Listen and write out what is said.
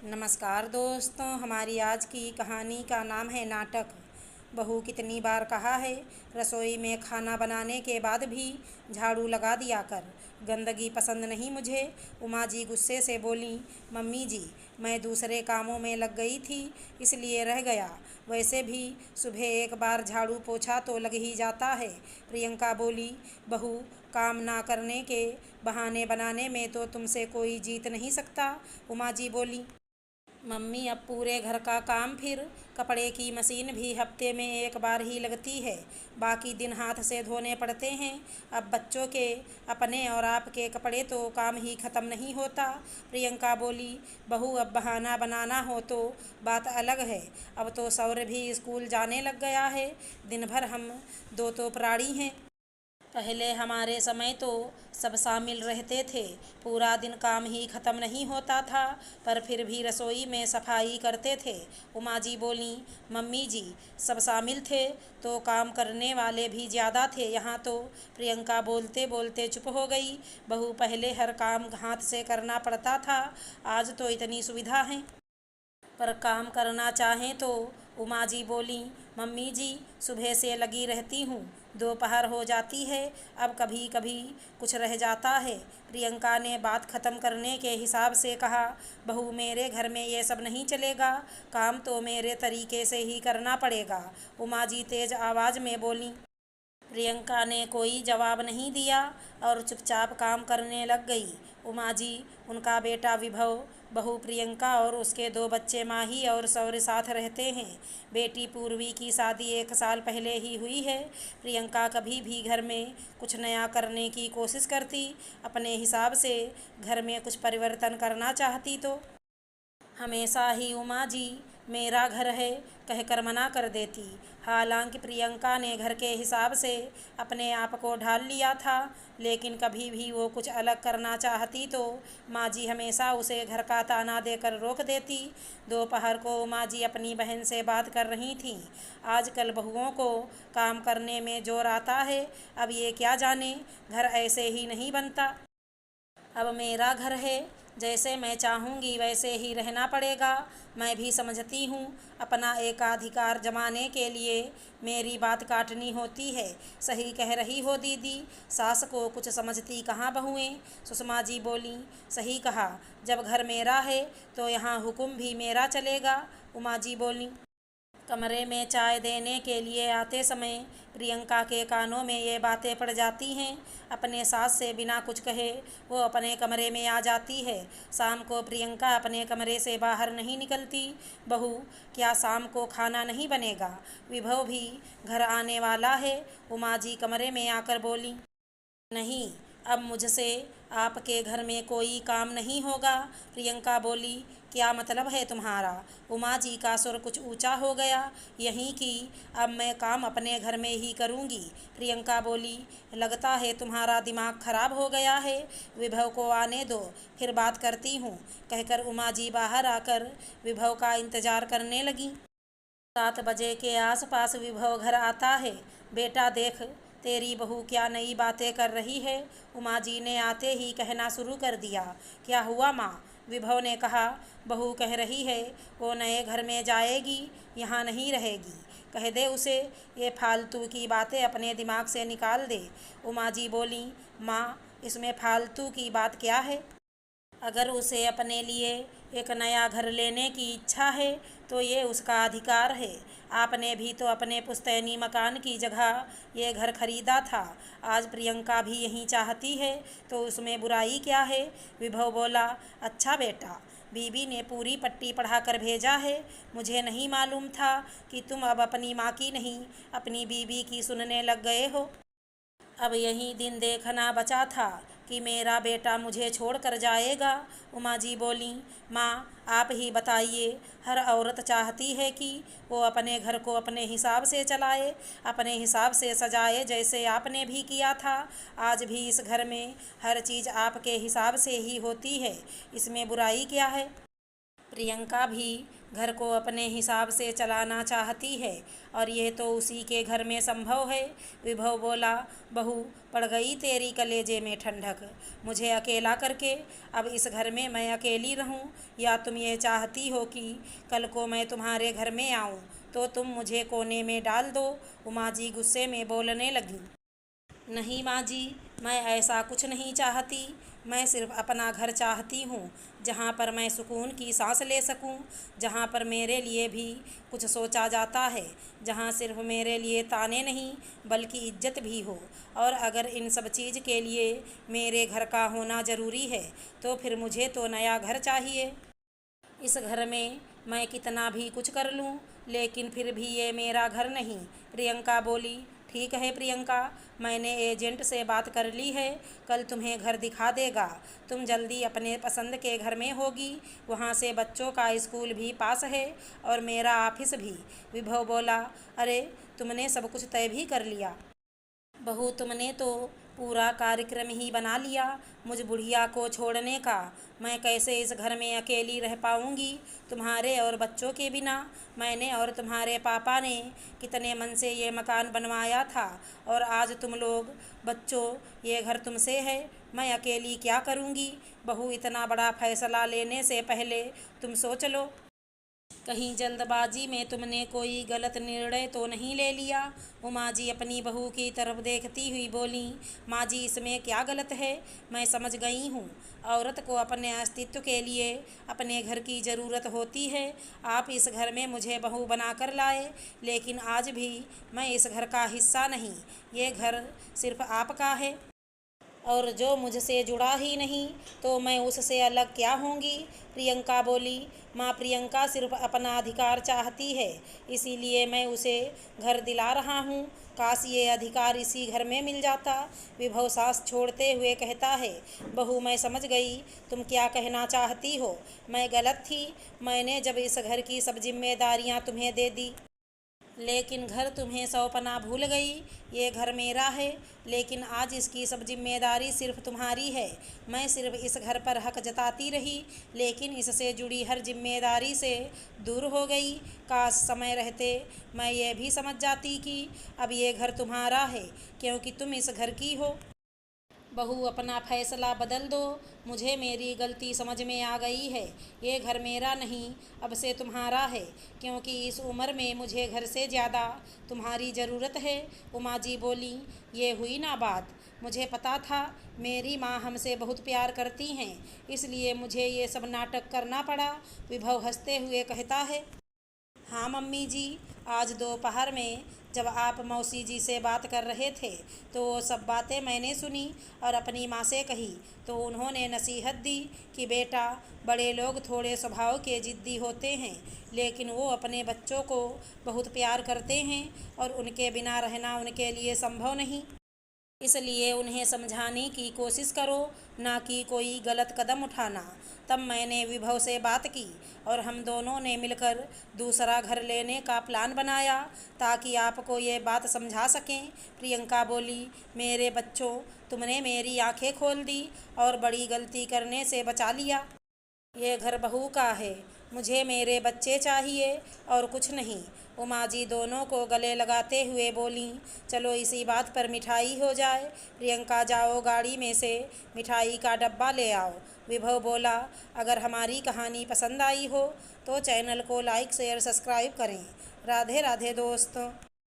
नमस्कार दोस्तों, हमारी आज की कहानी का नाम है नाटक। बहू कितनी बार कहा है रसोई में खाना बनाने के बाद भी झाड़ू लगा दिया कर, गंदगी पसंद नहीं मुझे। उमा जी गुस्से से बोलीं, मम्मी जी मैं दूसरे कामों में लग गई थी इसलिए रह गया, वैसे भी सुबह एक बार झाड़ू पोछा तो लग ही जाता है। प्रियंका बोली, बहू काम ना करने के बहाने बनाने में तो तुमसे कोई जीत नहीं सकता। उमा जी बोली, मम्मी अब पूरे घर का काम, फिर कपड़े की मशीन भी हफ्ते में एक बार ही लगती है, बाकी दिन हाथ से धोने पड़ते हैं। अब बच्चों के, अपने और आपके कपड़े तो काम ही ख़त्म नहीं होता। प्रियंका बोली, बहू अब बहाना बनाना हो तो बात अलग है, अब तो सौर भी स्कूल जाने लग गया है, दिन भर हम दो तो प्राणी हैं। पहले हमारे समय तो सब शामिल रहते थे, पूरा दिन काम ही ख़त्म नहीं होता था, पर फिर भी रसोई में सफाई करते थे। उमा जी बोलीं, मम्मी जी सब शामिल थे तो काम करने वाले भी ज़्यादा थे यहाँ तो। प्रियंका बोलते बोलते चुप हो गई। बहू पहले हर काम हाथ से करना पड़ता था, आज तो इतनी सुविधा है पर काम करना चाहें तो। उमा जी बोलीं, मम्मी जी सुबह से लगी रहती हूँ, दोपहर हो जाती है, अब कभी कभी कुछ रह जाता है। प्रियंका ने बात ख़त्म करने के हिसाब से कहा, बहू मेरे घर में ये सब नहीं चलेगा, काम तो मेरे तरीके से ही करना पड़ेगा। उमा जी तेज़ आवाज़ में बोलीं। प्रियंका ने कोई जवाब नहीं दिया और चुपचाप काम करने लग गई। उमा जी, उनका बेटा विभव, बहू प्रियंका और उसके दो बच्चे माही और सौर्य साथ रहते हैं। बेटी पूर्वी की शादी 1 साल पहले ही हुई है। प्रियंका कभी भी घर में कुछ नया करने की कोशिश करती, अपने हिसाब से घर में कुछ परिवर्तन करना चाहती तो हमेशा ही उमा जी मेरा घर है कहकर मना कर देती। हालांकि प्रियंका ने घर के हिसाब से अपने आप को ढाल लिया था, लेकिन कभी भी वो कुछ अलग करना चाहती तो माँ जी हमेशा उसे घर का ताना देकर रोक देती। दोपहर को माँ जी अपनी बहन से बात कर रही थीं। आजकल बहुओं को काम करने में जोर आता है, अब ये क्या जाने घर ऐसे ही नहीं बनता। अब मेरा घर है, जैसे मैं चाहूँगी वैसे ही रहना पड़ेगा। मैं भी समझती हूँ अपना एकाधिकार जमाने के लिए मेरी बात काटनी होती है। सही कह रही हो दीदी, सास को कुछ समझती कहाँ बहुएं। सुषमा जी बोलीं, सही कहा, जब घर मेरा है तो यहाँ हुक्म भी मेरा चलेगा। उमा जी बोलीं। कमरे में चाय देने के लिए आते समय प्रियंका के कानों में ये बातें पड़ जाती हैं। अपने सास से बिना कुछ कहे वो अपने कमरे में आ जाती है। शाम को प्रियंका अपने कमरे से बाहर नहीं निकलती। बहू, क्या शाम को खाना नहीं बनेगा? विभव भी घर आने वाला है। उमा जी कमरे में आकर बोली, नहीं, अब मुझसे आपके घर में कोई काम नहीं होगा। प्रियंका बोली, क्या मतलब है तुम्हारा? उमा जी का सुर कुछ ऊंचा हो गया, यहीं कि अब मैं काम अपने घर में ही करूंगी। प्रियंका बोली, लगता है तुम्हारा दिमाग खराब हो गया है, विभव को आने दो, फिर बात करती हूँ, कहकर उमा जी बाहर आकर विभव का इंतजार करने लगीं। 7 बजे के आसपास विभव घर आता है। बेटा देख, तेरी बहू क्या नई बातें कर रही है। उमा जी ने आते ही कहना शुरू कर दिया। क्या हुआ माँ? विभव ने कहा, बहू कह रही है वो नए घर में जाएगी, यहाँ नहीं रहेगी। कह दे उसे ये फालतू की बातें अपने दिमाग से निकाल दे। उमा जी बोली, माँ इसमें फालतू की बात क्या है? अगर उसे अपने लिए एक नया घर लेने की इच्छा है तो ये उसका अधिकार है। आपने भी तो अपने पुश्तैनी मकान की जगह ये घर खरीदा था, आज प्रियंका भी यही चाहती है तो उसमें बुराई क्या है? विभव बोला, अच्छा बेटा, बीबी ने पूरी पट्टी पढ़ा कर भेजा है, मुझे नहीं मालूम था कि तुम अब अपनी माँ की नहीं अपनी बीबी की सुनने लग गए हो। अब यही दिन देखना बचा था कि मेरा बेटा मुझे छोड़ कर जाएगा। उमा जी बोलीं, माँ आप ही बताइए, हर औरत चाहती है कि वो अपने घर को अपने हिसाब से चलाए, अपने हिसाब से सजाए, जैसे आपने भी किया था। आज भी इस घर में हर चीज़ आपके हिसाब से ही होती है, इसमें बुराई क्या है? प्रियंका भी घर को अपने हिसाब से चलाना चाहती है और यह तो उसी के घर में संभव है। विभव बोला, बहू पड़ गई तेरी कलेजे में ठंडक, मुझे अकेला करके अब इस घर में मैं अकेली रहूं, या तुम ये चाहती हो कि कल को मैं तुम्हारे घर में आऊं तो तुम मुझे कोने में डाल दो। उमा जी गुस्से में बोलने लगी, नहीं माँ जी, मैं ऐसा कुछ नहीं चाहती। मैं सिर्फ अपना घर चाहती हूँ, जहाँ पर मैं सुकून की सांस ले सकूँ, जहाँ पर मेरे लिए भी कुछ सोचा जाता है, जहाँ सिर्फ मेरे लिए ताने नहीं बल्कि इज्जत भी हो। और अगर इन सब चीज़ के लिए मेरे घर का होना ज़रूरी है तो फिर मुझे तो नया घर चाहिए। इस घर में मैं कितना भी कुछ कर लूँ, लेकिन फिर भी ये मेरा घर नहीं। प्रियंका बोली, ठीक है प्रियंका, मैंने एजेंट से बात कर ली है, कल तुम्हें घर दिखा देगा। तुम जल्दी अपने पसंद के घर में होगी, वहाँ से बच्चों का स्कूल भी पास है और मेरा ऑफिस भी। विभव बोला, अरे तुमने सब कुछ तय भी कर लिया? बहू, तुमने तो पूरा कार्यक्रम ही बना लिया मुझ बुढ़िया को छोड़ने का। मैं कैसे इस घर में अकेली रह पाऊंगी तुम्हारे और बच्चों के बिना? मैंने और तुम्हारे पापा ने कितने मन से ये मकान बनवाया था और आज तुम लोग बच्चों, ये घर तुमसे है, मैं अकेली क्या करूंगी? बहू, इतना बड़ा फैसला लेने से पहले तुम सोच लो, कहीं जल्दबाजी में तुमने कोई गलत निर्णय तो नहीं ले लिया। उमा जी अपनी बहू की तरफ देखती हुई बोली, माँ जी इसमें क्या गलत है? मैं समझ गई हूँ, औरत को अपने अस्तित्व के लिए अपने घर की ज़रूरत होती है। आप इस घर में मुझे बहू बना कर लाए, लेकिन आज भी मैं इस घर का हिस्सा नहीं। ये घर सिर्फ आपका है और जो मुझसे जुड़ा ही नहीं तो मैं उससे अलग क्या होंगी? प्रियंका बोली, माँ प्रियंका सिर्फ अपना अधिकार चाहती है, इसीलिए मैं उसे घर दिला रहा हूँ। काश ये अधिकार इसी घर में मिल जाता। विभव सांस छोड़ते हुए कहता है, बहू मैं समझ गई तुम क्या कहना चाहती हो। मैं गलत थी, मैंने जब इस घर की सब जिम्मेदारियाँ तुम्हें दे दी, लेकिन घर तुम्हें सौंपना भूल गई। ये घर मेरा है, लेकिन आज इसकी सब जिम्मेदारी सिर्फ तुम्हारी है। मैं सिर्फ इस घर पर हक जताती रही, लेकिन इससे जुड़ी हर जिम्मेदारी से दूर हो गई। काश समय रहते मैं ये भी समझ जाती कि अब ये घर तुम्हारा है, क्योंकि तुम इस घर की हो। बहू अपना फैसला बदल दो, मुझे मेरी गलती समझ में आ गई है। ये घर मेरा नहीं, अब से तुम्हारा है, क्योंकि इस उम्र में मुझे घर से ज़्यादा तुम्हारी ज़रूरत है। उमा जी बोली, ये हुई ना बात, मुझे पता था मेरी माँ हमसे बहुत प्यार करती हैं, इसलिए मुझे ये सब नाटक करना पड़ा। विभव हंसते हुए कहता है, हाँ मम्मी जी, आज दोपहर में जब आप मौसी जी से बात कर रहे थे तो वो सब बातें मैंने सुनी और अपनी माँ से कही, तो उन्होंने नसीहत दी कि बेटा, बड़े लोग थोड़े स्वभाव के ज़िद्दी होते हैं, लेकिन वो अपने बच्चों को बहुत प्यार करते हैं और उनके बिना रहना उनके लिए संभव नहीं। इसलिए उन्हें समझाने की कोशिश करो, ना कि कोई गलत कदम उठाना। तब मैंने विभव से बात की और हम दोनों ने मिलकर दूसरा घर लेने का प्लान बनाया ताकि आपको ये बात समझा सकें। प्रियंका बोली, मेरे बच्चों, तुमने मेरी आंखें खोल दी और बड़ी गलती करने से बचा लिया। ये घर बहू का है, मुझे मेरे बच्चे चाहिए और कुछ नहीं। उमा जी दोनों को गले लगाते हुए बोलीं, चलो इसी बात पर मिठाई हो जाए। प्रियंका, जाओ गाड़ी में से मिठाई का डब्बा ले आओ। विभव बोला, अगर हमारी कहानी पसंद आई हो तो चैनल को लाइक शेयर सब्सक्राइब करें। राधे राधे दोस्तों।